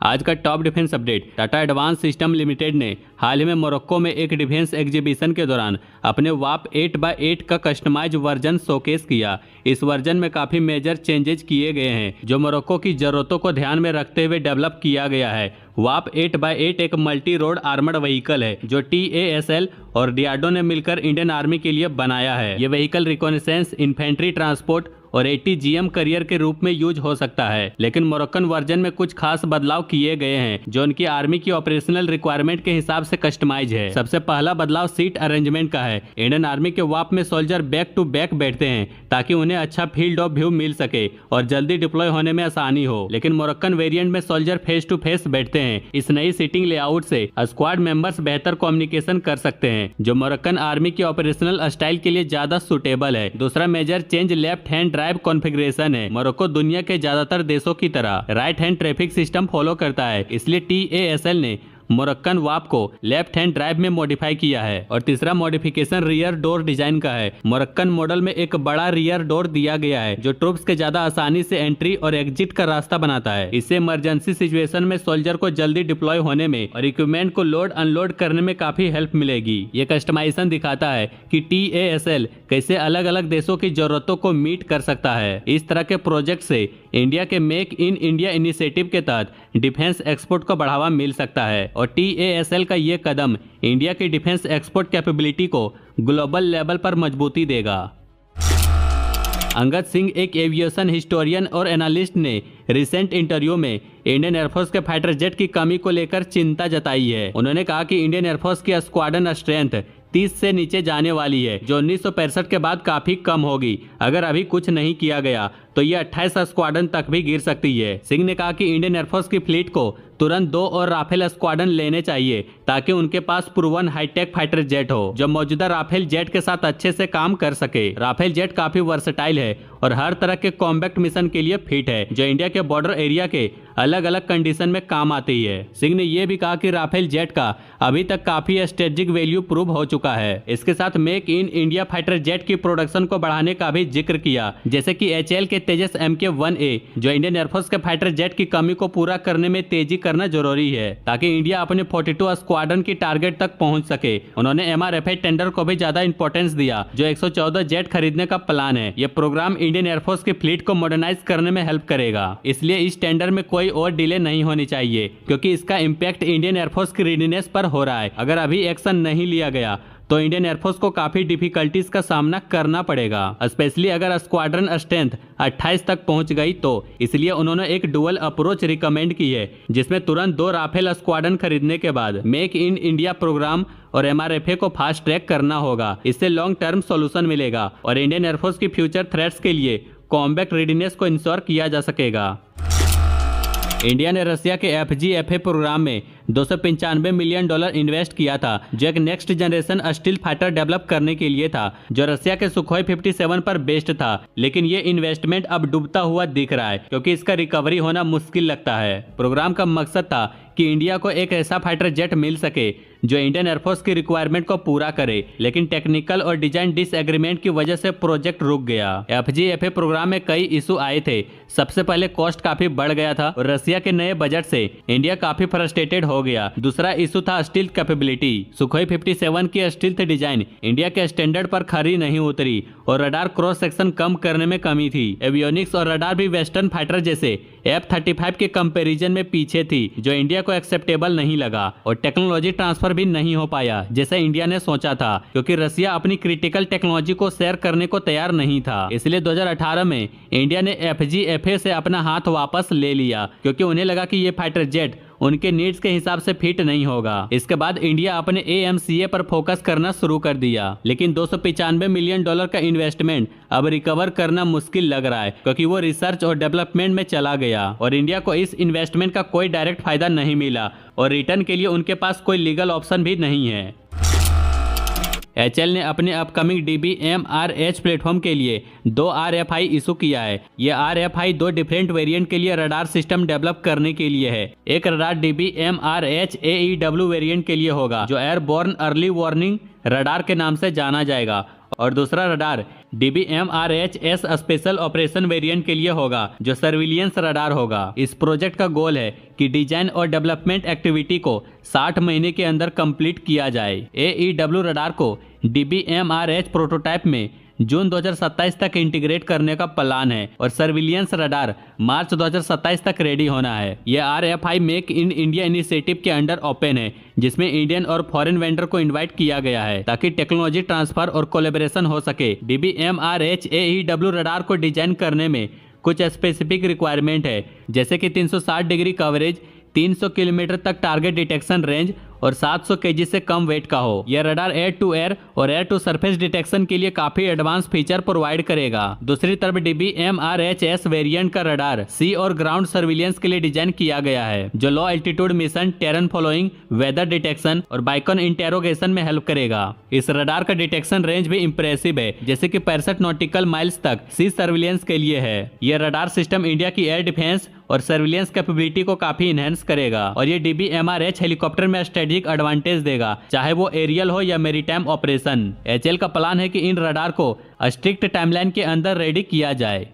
आज का top defence update. Tata advance system limited ने हाल ही में मोरक्को में एक डिफेंस एग्जीबिशन के दौरान अपने वाप 8x8 का कस्टमाइज वर्जन शोकेस किया। इस वर्जन में काफी मेजर चेंजेज किए गए हैं जो मोरक्को की जरूरतों को ध्यान में रखते हुए डेवलप किया गया है। वाप 8x8 एक मल्टी रोड आर्मर्ड व्हीकल है जो TASL और डियाडो ने मिलकर इंडियन आर्मी के लिए बनाया है। ये व्हीकल रिकॉनेसेंस, इन्फेंट्री ट्रांसपोर्ट और ATGM करियर के रूप में यूज हो सकता है, लेकिन मोरक्कन वर्जन में कुछ खास बदलाव किए गए हैं जो उनकी आर्मी की ऑपरेशनल रिक्वायरमेंट के हिसाब से कस्टमाइज है। सबसे पहला बदलाव सीट अरेंजमेंट का है। इंडियन आर्मी के वाप में सोल्जर बैक टू बैक बैठते हैं ताकि उन्हें अच्छा फील्ड ऑफ व्यू मिल सके और जल्दी डिप्लॉय होने में आसानी हो, लेकिन मोरक्कन वेरिएंट में सोल्जर फेस टू फेस बैठते हैं। इस नई सीटिंग लेआउट से स्क्वाड मेंबर्स बेहतर कम्युनिकेशन कर सकते हैं जो मोरक्कन आर्मी की ऑपरेशनल स्टाइल के लिए ज्यादा सुटेबल है। दूसरा major change left hand drive configuration है। मोरक्को दुनिया के ज्यादातर देशों की तरह right hand traffic system follow करता है, इसलिए TASL ने मोरक्कन वाप को लेफ्ट हैंड ड्राइव में मॉडिफाई किया है। और तीसरा मॉडिफिकेशन रियर डोर डिजाइन का है। मोरक्कन मॉडल में एक बड़ा रियर डोर दिया गया है जो ट्रूप्स के ज्यादा आसानी से एंट्री और एग्जिट का रास्ता बनाता है। इससे इमरजेंसी सिचुएशन में सोल्जर को जल्दी डिप्लॉय होने में और इक्विपमेंट को लोड अनलोड करने में काफी हेल्प मिलेगी। ये कस्टमाइजेशन दिखाता है कि TASL कैसे अलग अलग देशों की जरूरतों को मीट कर सकता है। इस तरह के प्रोजेक्ट से इंडिया के मेक इन इंडिया इनिशिएटिव के तहत डिफेंस एक्सपोर्ट को बढ़ावा मिल सकता है और TASL का ये कदम इंडिया की डिफेंस एक्सपोर्ट कैपेबिलिटी को ग्लोबल लेवल पर मजबूती देगा। अंगद सिंह, एक एविएशन हिस्टोरियन और एनालिस्ट, ने रिसेंट इंटरव्यू में इंडियन एयरफोर्स के फाइटर जेट की कमी को लेकर चिंता जताई है। उन्होंने कहा कि इंडियन एयरफोर्स की स्क्वाड्रन स्ट्रेंथ 30 से नीचे जाने वाली है जो 1965 के बाद काफी कम होगी। अगर अभी कुछ नहीं किया गया तो ये 28 स्क्वाड्रन तक भी गिर सकती है। सिंह ने कहा कि इंडियन एयरफोर्स की फ्लीट को तुरंत 2 और राफेल स्क्वाड्रन लेने चाहिए ताकि उनके पास प्रूवन हाईटेक फाइटर जेट हो जो मौजूदा राफेल जेट के साथ अच्छे से काम कर सके। राफेल जेट काफी वर्सेटाइल है और हर तरह के कॉम्बैक्ट मिशन के लिए फिट है जो इंडिया के बॉर्डर एरिया के अलग अलग कंडीशन में काम आती है। सिंह ने यह भी कहा कि राफेल जेट का अभी तक काफी स्ट्रेटेजिक वैल्यू प्रूव हो चुका है। इसके साथ make in India fighter jet की प्रोडक्शन को बढ़ाने का भी जिक्र किया, जैसे कि HAL के तेजस MK-1A जो इंडियन एयरफोर्स के फाइटर जेट की कमी को पूरा करने में तेजी करना जरूरी है ताकि इंडिया अपने 42 स्क्वाड्रन की टारगेट तक पहुंच सके। उन्होंने MRFA टेंडर को भी ज्यादा इंपॉर्टेंस दिया जो 114 जेट खरीदने का प्लान है। यह प्रोग्राम इंडियन एयरफोर्स की फ्लीट को मॉडर्नाइज करने में हेल्प करेगा, इसलिए इस टेंडर में कोई और डिले नहीं होनी चाहिए क्योंकि इसका इम्पैक्ट इंडियन एयरफोर्स की रेडीनेस पर हो रहा है। अगर अभी एक्शन नहीं लिया गया तो इंडियन एयरफोर्स को काफी डिफिकल्टीज का सामना करना पड़ेगा, स्पेशली अगर स्क्वाड्रन स्ट्रेंथ 28 तक पहुंच गई तो। इसलिए उन्होंने एक डुअल अप्रोच रिकमेंड की है जिसमें तुरंत 2 राफेल स्क्वाड्रन खरीदने के बाद मेक इन इंडिया प्रोग्राम और MRFA को फास्ट ट्रैक करना होगा। इससे लॉन्ग टर्म सॉल्यूशन मिलेगा और इंडियन एयरफोर्स की फ्यूचर थ्रेट्स के लिए कॉम्बैक्ट रेडीनेस को इंश्योर किया जा सकेगा। इंडिया ने रसिया के FGFA प्रोग्राम में $295 मिलियन इन्वेस्ट किया था जो एक next generation steel fighter develop करने के लिए था जो रसिया के सुखोई 57 पर बेस्ड था, लेकिन ये इन्वेस्टमेंट अब डूबता हुआ दिख रहा है क्योंकि इसका रिकवरी होना मुश्किल लगता है। प्रोग्राम का मकसद था कि इंडिया को एक ऐसा फाइटर जेट मिल सके जो इंडियन एयरफोर्स की रिक्वायरमेंट को पूरा करे, लेकिन टेक्निकल और डिजाइन डिसएग्रीमेंट की वजह से प्रोजेक्ट रुक गया। FGFA प्रोग्राम में कई इशू आए थे। सबसे पहले कॉस्ट काफी बढ़ गया था और रसिया के नए बजट से इंडिया काफी फ्रस्ट्रेटेड हो गया। दूसरा इशू था स्टील्थ कैपेबिलिटी। सुखोई 57 की स्टील्थ डिजाइन इंडिया के स्टैंडर्ड पर खरी नहीं उतरी और रडार क्रॉस सेक्शन कम करने में कमी थी। एवियोनिक्स और रडार भी वेस्टर्न फाइटर जैसे F-35 के कंपैरिजन में पीछे थी जो इंडिया को एक्सेप्टेबल नहीं लगा और टेक्नोलॉजी ट्रांसफर भी नहीं हो पाया जैसा इंडिया ने सोचा था क्योंकि रसिया अपनी क्रिटिकल टेक्नोलॉजी को शेयर करने को तैयार नहीं था। इसलिए 2018 में इंडिया ने FGFA से अपना हाथ वापस ले लिया क्योंकि उन्हें लगा कि ये फाइटर जेट उनके नीड्स के हिसाब से फिट नहीं होगा। इसके बाद इंडिया अपने AMCA पर फोकस करना शुरू कर दिया, लेकिन $295 मिलियन का इन्वेस्टमेंट अब रिकवर करना मुश्किल लग रहा है क्योंकि वो रिसर्च और डेवलपमेंट में चला गया और इंडिया को इस इन्वेस्टमेंट का कोई डायरेक्ट फायदा नहीं मिला और रिटर्न के लिए उनके पास कोई लीगल ऑप्शन भी नहीं है। HAL ने अपने अपकमिंग DBMRH प्लेटफॉर्म के लिए 2 RFI इशू किया है। ये RFI 2 डिफरेंट वेरिएंट के लिए रडार सिस्टम डेवलप करने के लिए है। एक रडार DBMRH AEW वेरिएंट के लिए होगा जो एयरबोर्न अर्ली वार्निंग रडार के नाम से जाना जाएगा और दूसरा radar DBMRH-S special operation variant के लिए होगा, जो सर्विलियंस रडार होगा। इस प्रोजेक्ट का गोल है कि डिजाइन और डेवलपमेंट एक्टिविटी को 60 महीने के अंदर कंप्लीट किया जाए। AEW रडार को DBMRH प्रोटोटाइप में जून 2027 तक इंटीग्रेट करने का प्लान है और सर्विलियंस रडार मार्च 2027 तक रेडी होना है। यह RFI make in India initiative के अंडर ओपन है, जिसमें इंडियन और फॉरेन वेंडर को इनवाइट किया गया है ताकि टेक्नोलॉजी ट्रांसफर और कोलैबोरेशन हो सके। DBMRH AEW रडार को डिजाइन करने में कुछ स्पेसिफिक रिक्वायरमेंट है, जैसे कि 360 डिग्री कवरेज, 300 किलोमीटर तक टारगेट डिटेक्शन रेंज और 700 केजी से कम वेट का हो। यह रडार एयर टू एयर और एयर टू सरफेस डिटेक्शन के लिए काफी एडवांस फीचर प्रोवाइड करेगा। दूसरी तरफ DBMRH-S वेरिएंट का रडार सी और ग्राउंड सर्विलियंस के लिए डिजाइन किया गया है, जो low altitude mission, terrain following, weather detection और बाइकन इंटेरोगेशन में हेल्प करेगा। इस रडार का डिटेक्शन रेंज भी इंप्रेसिव है, जैसे कि 65 नॉटिकल माइल्स तक सी सर्विलियंस के लिए है। यह रडार सिस्टम इंडिया की एयर डिफेंस और सर्विलियंस कैपेबिलिटी को काफी इनहेंस करेगा और ये DBMRH हेलीकॉप्टर में स्ट्रेटेजिक एडवांटेज देगा, चाहे वो एरियल हो या मैरीटाइम ऑपरेशन। HL का प्लान है कि इन रडार को स्ट्रिक्ट टाइमलाइन के अंदर रेडी किया जाए।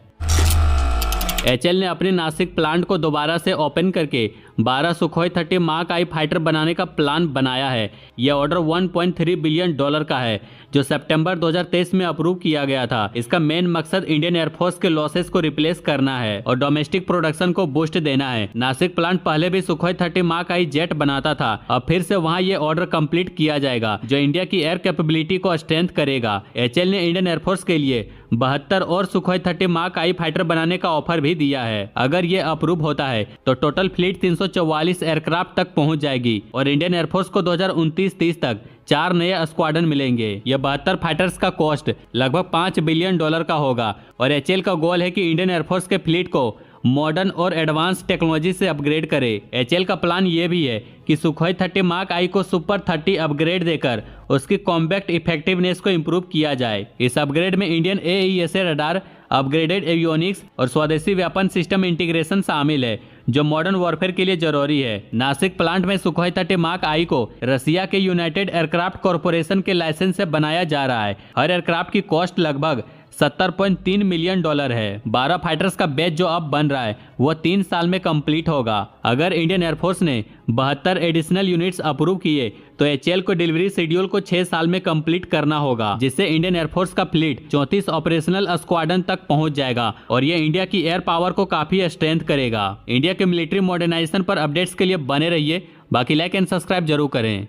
HL ने अपने नासिक प्लांट को दोबारा से ओपन करके 12 सुखोई 30 मार्क आई फाइटर बनाने का प्लान बनाया है। यह ऑर्डर $1.3 बिलियन का है, जो सितंबर 2023 में अप्रूव किया गया था। इसका मेन मकसद इंडियन एयरफोर्स के लॉसेस को रिप्लेस करना है और डोमेस्टिक प्रोडक्शन को बूस्ट देना है। नासिक प्लांट पहले भी सुखोई 30 मार्क आई जेट बनाता था, अब फिर से वहां ये ऑर्डर कंप्लीट किया जाएगा, जो इंडिया की एयर कैपेबिलिटी को स्ट्रेंथ करेगा। HL ने इंडियन एयरफोर्स के लिए 72 और सुखोई 30 मार्क आई फाइटर बनाने का ऑफर भी दिया है। अगर ये अप्रूव होता है तो टोटल फ्लीट 344 एयरक्राफ्ट तक पहुंच जाएगी और इंडियन एयरफोर्स को 2029-30 तक 4 नए स्क्वाड्रन मिलेंगे। यह 72 फाइटर्स का कॉस्ट लगभग $5 बिलियन का होगा और HL का गोल है कि इंडियन एयरफोर्स के फ्लीट को मॉडर्न और एडवांस टेक्नोलॉजी से अपग्रेड करे। HL का प्लान ये भी है कि सुखोई 30 मार्क आई को सुपर 30 अपग्रेड देकर उसकी कॉम्बैक्ट इफेक्टिवनेस को इंप्रूव किया जाए। इस अपग्रेड में Indian AESA radar, upgraded avionics और स्वदेशी वेपन सिस्टम इंटीग्रेशन शामिल है, जो मॉडर्न वॉरफेयर के लिए जरूरी है। नासिक प्लांट में सुखोई 30 मार्क आई को रसिया के यूनाइटेड एयरक्राफ्ट कॉरपोरेशन के लाइसेंस से बनाया जा रहा है। हर एयरक्राफ्ट की कॉस्ट लगभग $70.3 मिलियन है। 12 फाइटर्स का बैच जो अब बन रहा है वो 3 साल में कंप्लीट होगा। अगर इंडियन एयरफोर्स ने 72 एडिशनल यूनिट्स अप्रूव किए तो HL को डिलीवरी शेड्यूल को 6 साल में कंप्लीट करना होगा, जिससे इंडियन एयरफोर्स का फ्लीट 34 ऑपरेशनल स्क्वाड्रन तक पहुंच जाएगा और ये इंडिया की एयर पावर को काफी स्ट्रेंथ करेगा। इंडिया के मिलिट्री मॉडर्नाइजेशन पर अपडेट्स के लिए बने रहिए। बाकी लाइक एंड सब्सक्राइब जरूर करें।